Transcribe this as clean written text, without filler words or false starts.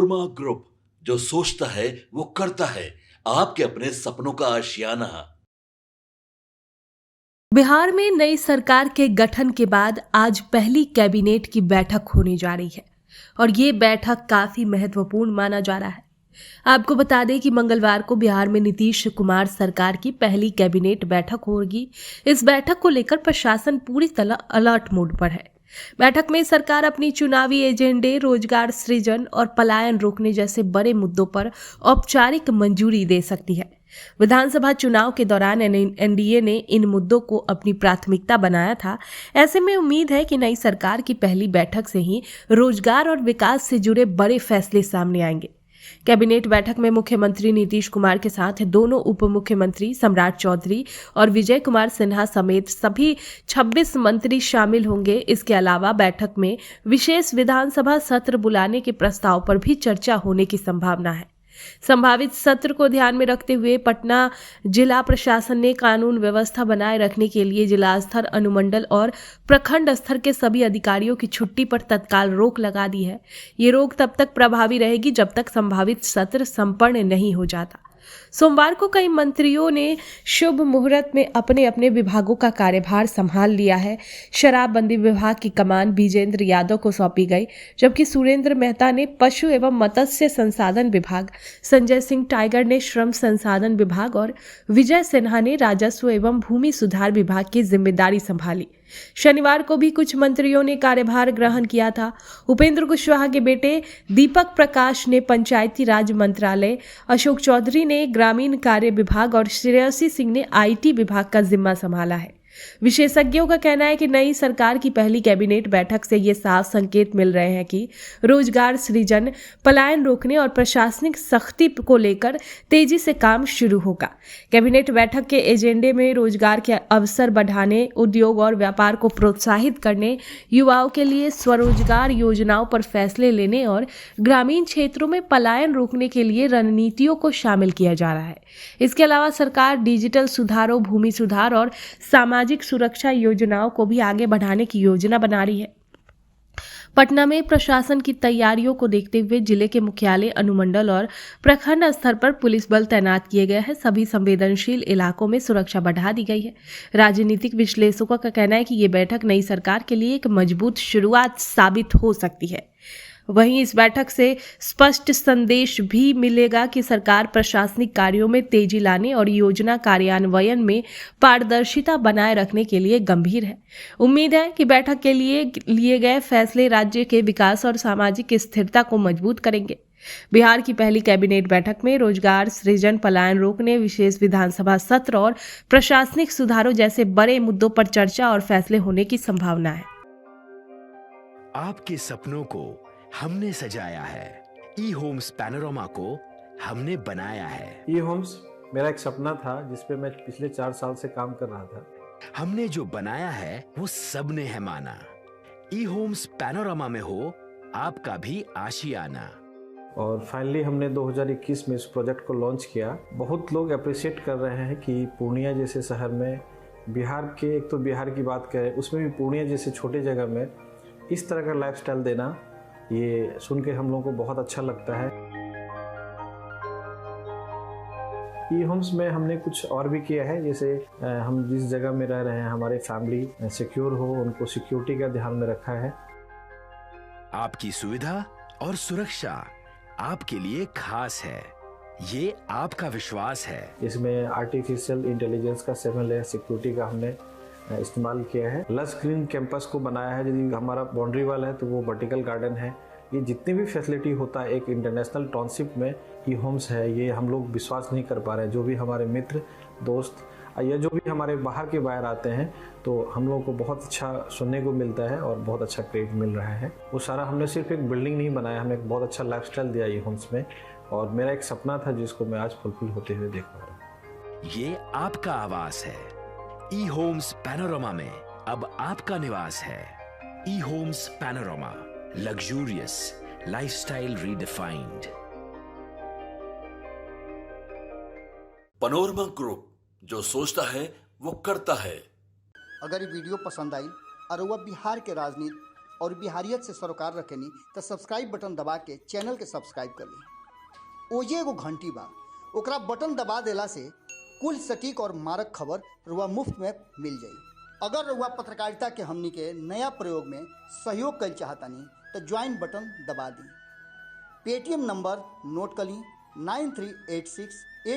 Panorama group, जो सोचता है वो करता है। आपके अपने सपनों का आशियाना। बिहार में नई सरकार के गठन के बाद आज पहली कैबिनेट की बैठक होने जा रही है और ये बैठक काफी महत्वपूर्ण माना जा रहा है। आपको बता दें कि मंगलवार को बिहार में नीतीश कुमार सरकार की पहली कैबिनेट बैठक होगी। इस बैठक को लेकर प्रशासन पूरी तरह अलर्ट मोड पर है। बैठक में सरकार अपनी चुनावी एजेंडे, रोजगार सृजन और पलायन रोकने जैसे बड़े मुद्दों पर औपचारिक मंजूरी दे सकती है। विधानसभा चुनाव के दौरान एनडीए ने इन मुद्दों को अपनी प्राथमिकता बनाया था। ऐसे में उम्मीद है कि नई सरकार की पहली बैठक से ही रोजगार और विकास से जुड़े बड़े फैसले सामने आएंगे। कैबिनेट बैठक में मुख्यमंत्री नीतीश कुमार के साथ दोनों उप मुख्यमंत्री सम्राट चौधरी और विजय कुमार सिन्हा समेत सभी 26 मंत्री शामिल होंगे। इसके अलावा बैठक में विशेष विधानसभा सत्र बुलाने के प्रस्ताव पर भी चर्चा होने की संभावना है। संभावित सत्र को ध्यान में रखते हुए पटना जिला प्रशासन ने कानून व्यवस्था बनाए रखने के लिए जिला स्तर, अनुमंडल और प्रखंड स्तर के सभी अधिकारियों की छुट्टी पर तत्काल रोक लगा दी है। ये रोक तब तक प्रभावी रहेगी जब तक संभावित सत्र संपन्न नहीं हो जाता। सोमवार को कई मंत्रियों ने शुभ मुहूर्त में अपने अपने विभागों का कार्यभार संभाल लिया है। शराबबंदी विभाग की कमान विजेंद्र यादव को सौंपी गई, जबकि सुरेंद्र मेहता ने पशु एवं मत्स्य संसाधन विभाग, संजय सिंह टाइगर ने श्रम संसाधन विभाग और विजय सिन्हा ने राजस्व एवं भूमि सुधार विभाग की जिम्मेदारी संभाली। शनिवार को भी कुछ मंत्रियों ने कार्यभार ग्रहण किया था। उपेंद्र कुशवाहा के बेटे दीपक प्रकाश ने पंचायती राज मंत्रालय, अशोक चौधरी ने ग्रामीण कार्य विभाग और श्रेयसी सिंह ने आईटी विभाग का जिम्मा संभाला है। विशेषज्ञों का कहना है कि नई सरकार की पहली कैबिनेट बैठक से ये साफ संकेत मिल रहे हैं कि रोजगार सृजन, पलायन रोकने और प्रशासनिक सख्ती को लेकर तेजी से काम शुरू होगा। कैबिनेट बैठक के एजेंडे में रोजगार के अवसर बढ़ाने, उद्योग और व्यापार को प्रोत्साहित करने, युवाओं के लिए स्वरोजगार योजनाओं पर फैसले लेने और ग्रामीण क्षेत्रों में पलायन रोकने के लिए रणनीतियों को शामिल किया जा रहा है। इसके अलावा सरकार डिजिटल सुधारों, भूमि सुधार और सामाजिक सुरक्षा योजनाओं को भी आगे बढ़ाने की योजना बना रही है। पटना में प्रशासन की तैयारियों को देखते हुए जिले के मुख्यालय, अनुमंडल और प्रखंड स्तर पर पुलिस बल तैनात किए गए हैं। सभी संवेदनशील इलाकों में सुरक्षा बढ़ा दी गई है। राजनीतिक विश्लेषकों का कहना है कि ये बैठक नई सरकार के लिए एक मजबूत शुरुआत साबित हो सकती है। वहीं इस बैठक से स्पष्ट संदेश भी मिलेगा कि सरकार प्रशासनिक कार्यों में तेजी लाने और योजना कार्यान्वयन में पारदर्शिता बनाए रखने के लिए गंभीर है। उम्मीद है कि बैठक के लिए गए फैसले राज्य के विकास और सामाजिक स्थिरता को मजबूत करेंगे। बिहार की पहली कैबिनेट बैठक में रोजगार सृजन, पलायन रोकने, विशेष विधानसभा सत्र और प्रशासनिक सुधारों जैसे बड़े मुद्दों पर चर्चा और फैसले होने की संभावना है। आपके सपनों को हमने सजाया है, ई होम्स पैनोरमा को हमने बनाया है। ई होम्स मेरा एक सपना था जिसपे मैं पिछले 4 साल से काम कर रहा था। हमने जो बनाया है वो सबने है माना। ई होम्स पैनोरमा में हो आपका भी आशियाना। और फाइनली हमने 2021 में इस प्रोजेक्ट को लॉन्च किया। बहुत लोग अप्रिशिएट कर रहे हैं कि पूर्णिया जैसे शहर में, बिहार के, एक तो बिहार की बात करें उसमें भी पूर्णिया जैसे छोटे जगह में इस तरह का लाइफस्टाइल देना, ये सुन के हम लोगों को बहुत अच्छा लगता है। ई होम्स में हमने कुछ और भी किया है, जैसे हम जिस जगह में रह रहे हैं हमारे फैमिली सिक्योर हो, उनको सिक्योरिटी का ध्यान में रखा है। आपकी सुविधा और सुरक्षा आपके लिए खास है, ये आपका विश्वास है। इसमें आर्टिफिशियल इंटेलिजेंस का 7 लेयर सिक्योरिटी का हमने इस्तेमाल किया है। लस ग्रीन कैंपस को बनाया है। यदि हमारा बाउंड्री वाल है तो वो वर्टिकल गार्डन है। ये जितनी भी फैसिलिटी होता है एक इंटरनेशनल टाउनशिप में ई होम्स है, ये हम लोग विश्वास नहीं कर पा रहे हैं। जो भी हमारे मित्र, दोस्त या जो भी हमारे बाहर के बाहर आते हैं तो हम लोगों को बहुत अच्छा सुनने को मिलता है और बहुत अच्छा क्रेडिट मिल रहा है। वो सारा हमने सिर्फ एक बिल्डिंग नहीं बनाया, हमने एक बहुत अच्छा लाइफस्टाइल दिया ई होम्स में, और मेरा एक सपना था जिसको मैं आज फुलफिल होते हुए देख पा रहा हूँ। ये आपका आवास है। ई होम्स पैनोरमा में अब आपका निवास है। E homes Panorama, luxurious lifestyle redefined. Panorama group, जो सोचता है वो करता है। अगर ये वीडियो पसंद आई और वह बिहार के राजनीति, और बिहारियत से सरोकार रखेनी तो सब्सक्राइब बटन दबा के चैनल के सब्सक्राइब कर ली। ओजे एगो घंटी बा, ओकरा बटन दबा देला से कुल सटीक और मारक खबर रुआ मुफ्त में मिल जाई। अगर रुआ पत्रकारिता के हमनी के नया प्रयोग में सहयोग कर चाहतानी तो ज्वाइन बटन दबा दी। पेटीएम नंबर नोट कर ली 9386